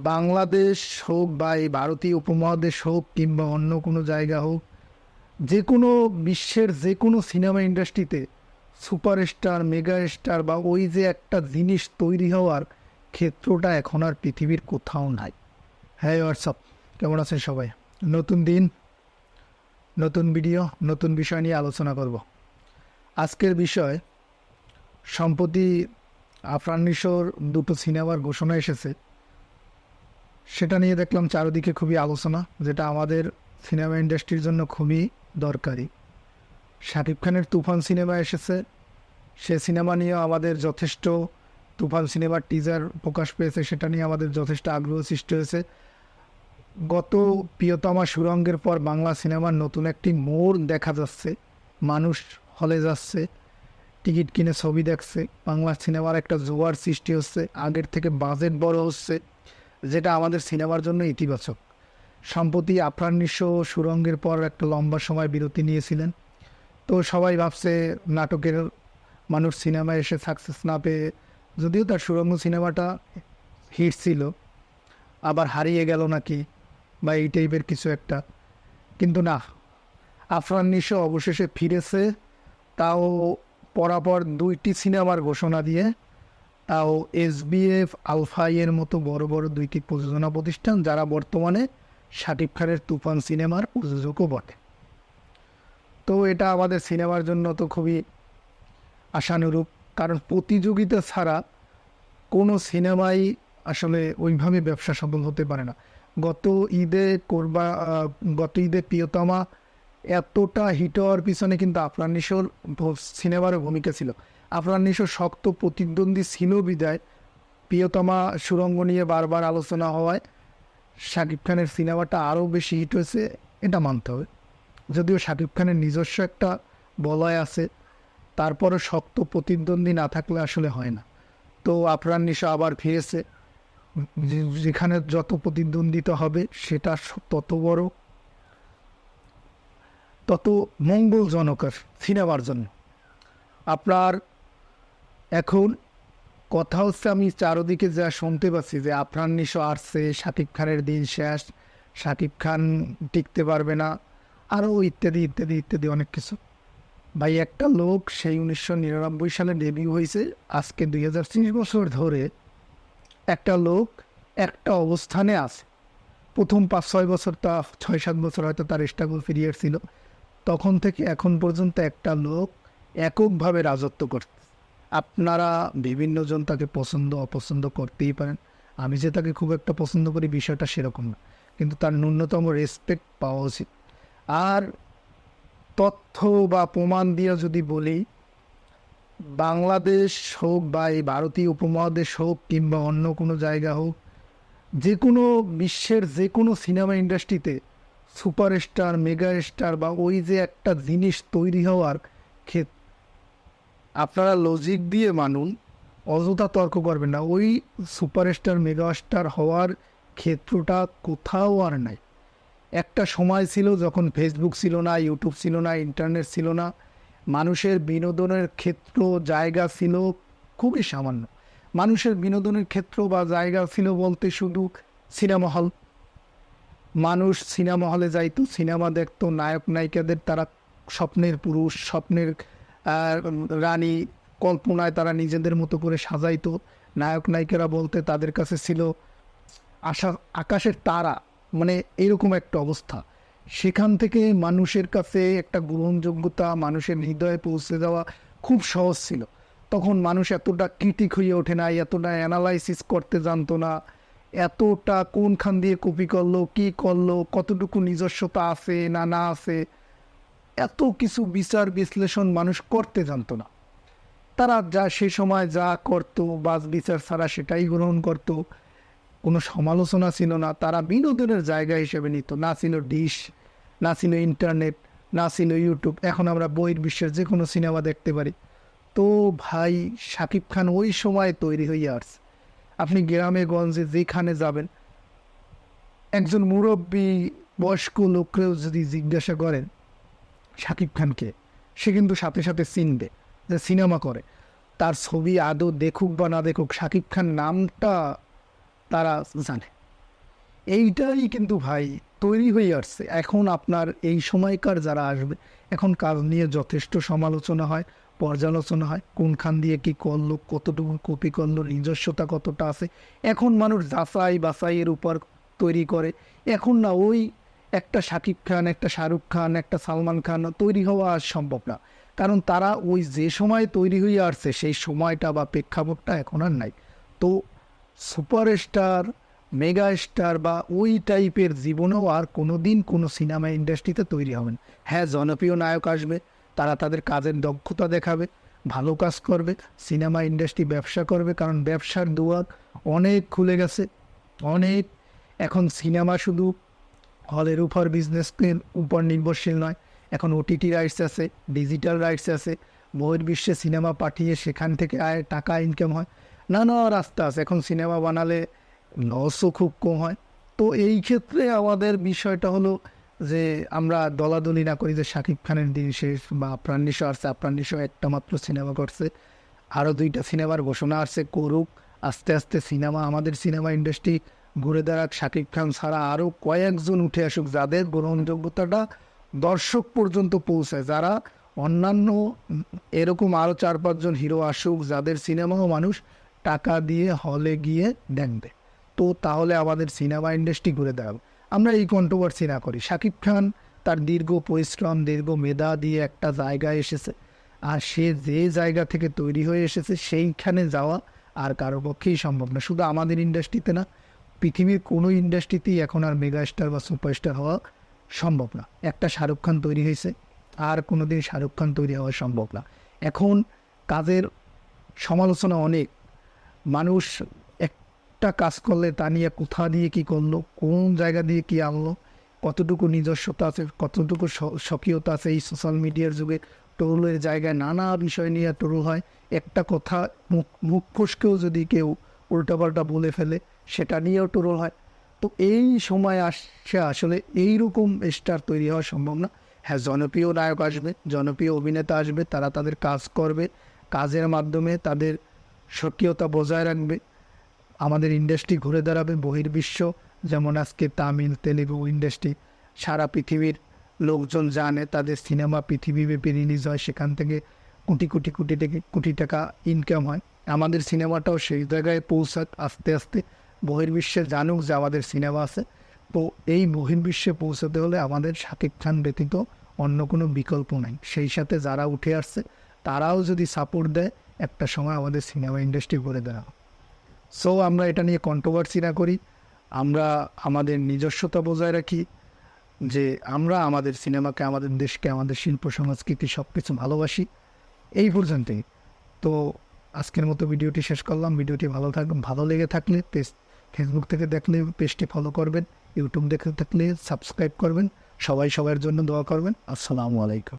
বাংলাদেশ হোক বা এই ভারতীয় উপমহাদেশ হোক কিংবা অন্য কোনো জায়গা হোক, যে কোনো বিশ্বের যে কোনো সিনেমা ইন্ডাস্ট্রিতে সুপারস্টার, মেগা স্টার বা ওই যে একটা জিনিস তৈরি হওয়ার ক্ষেত্রটা এখন আর পৃথিবীর কোথাও নাই। হ্যাঁ হোয়াটসঅ্যাপ, কেমন আছেন সবাই? নতুন দিন, নতুন ভিডিও, নতুন বিষয় নিয়ে আলোচনা করব। আজকের বিষয়, সম্প্রতি আফরান নিশোর দুটো সিনেমার ঘোষণা এসেছে, সেটা নিয়ে দেখলাম চারিদিকে খুবই আলোচনা, যেটা আমাদের সিনেমা ইন্ডাস্ট্রির জন্য খুবই দরকারি। শাকিব খানের তুফান সিনেমা এসেছে, সে সিনেমা নিয়ে আমাদের যথেষ্ট, তুফান সিনেমার টিজার প্রকাশ পেয়েছে, সেটা নিয়ে আমাদের যথেষ্ট আগ্রহ সৃষ্টি হয়েছে। গত প্রিয়তমা সুরঙ্গের পর বাংলা সিনেমার নতুন একটি মোড় দেখা যাচ্ছে। মানুষ হলে যাচ্ছে, টিকিট কিনে ছবি দেখছে, বাংলা সিনেমার একটা জোয়ার সৃষ্টি হচ্ছে, আগের থেকে বাজেট বড় হচ্ছে, যেটা আমাদের সিনেমার জন্য ইতিবাচক। সম্প্রতি আফরান নিশো সুরঙ্গের পর একটা লম্বা সময় বিরতি নিয়েছিলেন, তো সবাই ভাবছে নাটকের মানুষ সিনেমায় এসে সাকসেস না পেয়ে, যদিও তার সুরঙ্গ সিনেমাটা হিট ছিল, আবার হারিয়ে গেল নাকি বা এই টাইপের কিছু একটা। কিন্তু না, আফরান নিশো অবশেষে ফিরেছে, তাও পরাপর দুইটি সিনেমার ঘোষণা দিয়ে, তাও এসবিএফ আলফাইয়ের মতো বড় বড় দুইটি প্রযোজনা প্রতিষ্ঠান, যারা বর্তমানে শাকিব খানের তুফান সিনেমার প্রযোজকও বটে। তো এটা আমাদের সিনেমার জন্য তো খুবই আশানুরূপ, কারণ প্রতিযোগিতা ছাড়া কোনো সিনেমাই আসলে ওইভাবে ব্যবসা সফল হতে পারে না। গত ঈদে গত ঈদে প্রিয়তমা এতটা হিট হওয়ার পিছনে কিন্তু আফরান নিশোর সিনেমারও ভূমিকা ছিল। আফরান নিশো শক্ত প্রতিদ্বন্দ্বী ছিল বিদায় প্রিয়তমা সুরঙ্গ নিয়ে বারবার আলোচনা হওয়ায় শাকিব খানের সিনেমাটা আরও বেশি হিট হয়েছে, এটা মানতে হবে। যদিও শাকিব খানের নিজস্ব একটা বলয় আছে, তারপরও শক্ত প্রতিদ্বন্দ্বী না থাকলে আসলে হয় না। তো আফরান নিশো আবার ফিরেছে, যেখানে যত প্রতিদ্বন্দ্বিতা হবে সেটা তত বড়, তত মঙ্গলজনক সিনেমার জন্য। আপনার এখন কথা হচ্ছে, আমি চারদিকে যা শুনতে পাচ্ছি যে আফরান নিশো আসছে, শাকিব খানের দিন শেষ, শাকিব খান টিকতে পারবে না, আরও ইত্যাদি ইত্যাদি ইত্যাদি অনেক কিছু। ভাই, একটা লোক সেই 1999 সালে ডেবিউ হয়েছে, আজকে 2030 বছর ধরে একটা লোক একটা অবস্থানে আছে। প্রথম 5-6 বছর, তা 6-7 বছর হয়তো তার স্ট্রাগল পিরিয়ড ছিল, তখন থেকে এখন পর্যন্ত একটা লোক এককভাবে রাজত্ব করছে। আপনারা বিভিন্ন জন তাকে পছন্দ অপছন্দ করতেই পারেন, আমি যে তাকে খুব একটা পছন্দ করি বিষয়টা সেরকম না, কিন্তু তার ন্যূনতম রেসপেক্ট পাওয়া উচিত। আর তথ্য বা প্রমাণ দিয়ে যদি বলি, বাংলাদেশ হোক বা এই ভারতীয় উপমহাদেশ হোক কিংবা অন্য কোনো জায়গা হোক, যে কোনো বিশ্বের যে কোনো সিনেমা ইন্ডাস্ট্রিতে সুপারস্টার, মেগা স্টার বা ওই যে একটা জিনিস তৈরি হওয়ার ক্ষেত্রে, আপনারা লজিক দিয়ে মানুন, অযথা তর্ক করবেন না। ওই সুপারস্টার, মেগা স্টার হওয়ার ক্ষেত্রটা কোথাও আর নাই। একটা সময় ছিল যখন ফেসবুক ছিল না, ইউটিউব ছিল না, ইন্টারনেট ছিল না, মানুষের বিনোদনের ক্ষেত্র জায়গা ছিল খুবই সামান্য। মানুষের বিনোদনের ক্ষেত্র বা জায়গা ছিল বলতে শুধু সিনেমা হল। মানুষ সিনেমা হলে যাইতো, সিনেমা দেখতো, নায়ক নায়িকাদের তারা স্বপ্নের পুরুষ, স্বপ্নের রানী, কল্পনায় তারা নিজেদের মতো করে সাজাইতো। নায়ক নায়িকারা বলতে তাদের কাছে ছিল আকাশের তারা, মানে এরকম একটা অবস্থা। সেখান থেকে মানুষের কাছে একটা গ্রহণযোগ্যতা, মানুষের হৃদয়ে পৌঁছে যাওয়া খুব সহজ ছিল। তখন মানুষ এতটা ক্রিটিক হয়ে ওঠে না, এতটা অ্যানালাইসিস করতে জানতো না, এতটা কোনখান দিয়ে কপি করলো, কী করলো, কতটুকু নিজস্বতা আছে না না আছে, এত কিছু বিচার বিশ্লেষণ মানুষ করতে জানতো না। তারা যা সে সময় যা করতো বাস বিচার ছাড়া সেটাই গ্রহণ করতো, কোনো সমালোচনা ছিল না, তারা বিনোদনের জায়গা হিসেবে নিত। না ছিল ডিশ, না ছিল ইন্টারনেট, না ছিল ইউটিউব। এখন আমরা বহির বিশ্বের যে কোনো সিনেমা দেখতে পারি। তো ভাই, শাকিব খান ওই সময় তৈরি হয়ে আসছে। আপনি গ্রামে গঞ্জে যেখানে যাবেন, একজন মুরব্বী বয়স্ক লোককেও যদি জিজ্ঞাসা করেন শাকিব খানকে, সে কিন্তু সাথে সাথে চিনবে যে সিনেমা করে। তার ছবি আদৌ দেখুক বা না দেখুক, শাকিব খান নামটা তারা জানে। এইটাই কিন্তু ভাই তৈরি হয়ে আসছে। এখন আপনার এই সময়কার যারা আসবে, এখন কাজ নিয়ে যথেষ্ট সমালোচনা হয়, পর্যালোচনা হয়, কোনখান দিয়ে কি করলো, কতটুকু কপি করলো, নিজস্বতা কতটা আছে। এখন মানুষ যাচাই বাছাইয়ের উপর তৈরি করে। এখন না ওই একটা শাকিব খান, একটা শাহরুখ খান, একটা সালমান খান তৈরি হওয়া আজ সম্ভব না। কারণ তারা ওই যে সময় তৈরি হয়ে আসছে সেই সময়টা বা প্রেক্ষাপটটা এখন আর নাই। তো সুপারস্টার, মেগা স্টার বা ওই টাইপের জীবনেও আর কোনো দিন কোনো সিনেমা ইন্ডাস্ট্রিতে তৈরি হবেন। হ্যাঁ, জনপ্রিয় নায়ক আসবে, তারা তাদের কাজের দক্ষতা দেখাবে, ভালো কাজ করবে, সিনেমা ইন্ডাস্ট্রি ব্যবসা করবে, কারণ ব্যবসার দুয়ার অনেক খুলে গেছে, অনেক। এখন সিনেমা শুধু হলের উপর বিজনেসের উপর নির্ভরশীল নয়, এখন ওটিটি রাইটস আছে, ডিজিটাল রাইটস আছে, বহির্বিশ্বে সিনেমা পাঠিয়ে সেখান থেকে আয় টাকা ইনকাম হয়, নানা রাস্তা আছে। এখন সিনেমা বানালে লসও খুব কম হয়। তো এই ক্ষেত্রে আমাদের বিষয়টা হলো যে আমরা দলাদলি না করি যে শাকিব খানের দিন শেষ বা আপ্রাণ নিশো আসছে, আপ্রাণ নিশো একটা মাত্র সিনেমা করছে, আরও 2টা সিনেমার ঘোষণা আসছে, করুক। আস্তে আস্তে সিনেমা, আমাদের সিনেমা ইন্ডাস্ট্রি ঘুরে দাঁড়াক, শাকিব খান ছাড়া আরও কয়েকজন উঠে আসুক যাদের গ্রহণযোগ্যতাটা দর্শক পর্যন্ত পৌঁছায়, যারা অন্যান্য এরকম আরও 4-5 জন হিরো আসুক যাদের সিনেমাও মানুষ টাকা দিয়ে হলে গিয়ে দেখবে। তো তাহলে আমাদের সিনেমা ইন্ডাস্ট্রি ঘুরে দাঁড়াবে। আমরা এই কন্ট্রোভার্সি না করি। শাকিব খান তার দীর্ঘ পরিশ্রম, দীর্ঘ মেধা দিয়ে একটা জায়গায় এসেছে, আর সে যে জায়গা থেকে তৈরি হয়ে এসেছে সেইখানে যাওয়া আর কারো পক্ষেই সম্ভব না। শুধু আমাদের ইন্ডাস্ট্রিতে না, পৃথিবীর কোনো ইন্ডাস্ট্রিতেই এখন আর মেগা স্টার বা সুপারস্টার হওয়া সম্ভব না। একটা শাহরুখ খান তৈরি হয়েছে, আর কোনো দিন শাহরুখ খান তৈরি হওয়া সম্ভব না। এখন কাজের সমালোচনা অনেক, মানুষ একটা কাজ করলে তা নিয়ে কোথা দিয়ে কী করলো, কোন জায়গা দিয়ে কী আনলো, কতটুকু নিজস্বতা আছে, কতটুকু স্বকীয়তা আছে। এই সোশ্যাল মিডিয়ার যুগে ট্রোলের জায়গায় নানা বিষয় নিয়ে ট্রোল হয়। একটা কথা মুখ ফসকেও যদি কেউ উল্টাপাল্টা বলে ফেলে সেটা নিয়েও ট্রোল হয়। তো এই সময় আসছে আসলে এইরকম স্টার তৈরি হওয়া সম্ভব না। হ্যাঁ, জনপ্রিয় নায়ক আসবে, জনপ্রিয় অভিনেতা আসবে, তারা তাদের কাজ করবে, কাজের মাধ্যমে তাদের স্বকীয়তা বজায় রাখবে, আমাদের ইন্ডাস্ট্রি ঘুরে দাঁড়াবে। বহির্বিশ্ব যেমন আজকে তামিল, তেলেগু ইন্ডাস্ট্রি সারা পৃথিবীর লোকজন জানে, তাদের সিনেমা পৃথিবীব্যাপী রিলিজ হয়, সেখান থেকে কোটি টাকা ইনকাম হয়। আমাদের সিনেমাটাও সেই জায়গায় পৌঁছাক, আস্তে আস্তে বহির্বিশ্বে জানুক যে আমাদের সিনেমা আছে। তো এই বহির্বিশ্বে পৌঁছাতে হলে আমাদের শাকিব খান ব্যতীত অন্য কোনো বিকল্প নাই। সেই সাথে যারা উঠে আসছে তারাও যদি সাপোর্ট দেয়, একটা সময় আমাদের সিনেমা ইন্ডাস্ট্রি ঘুরে দাঁড়াবে। সো আমরা এটা নিয়ে কন্ট্রোভার্সি না করি, আমরা আমাদের নিজস্বতা বজায় রাখি, যে আমরা আমাদের সিনেমাকে, আমাদের দেশকে, আমাদের শিল্প সংস্কৃতি সব কিছু ভালোবাসি। এই পর্যন্তই। তো আজকের মতো ভিডিওটি শেষ করলাম। ভিডিওটি ভালো লেগে থাকলে ফেসবুক থেকে দেখলে পেজটি ফলো করবেন, ইউটিউব দেখে থাকলে সাবস্ক্রাইব করবেন। সবাই সবার জন্য দোয়া করবেন। আসসালামু আলাইকুম।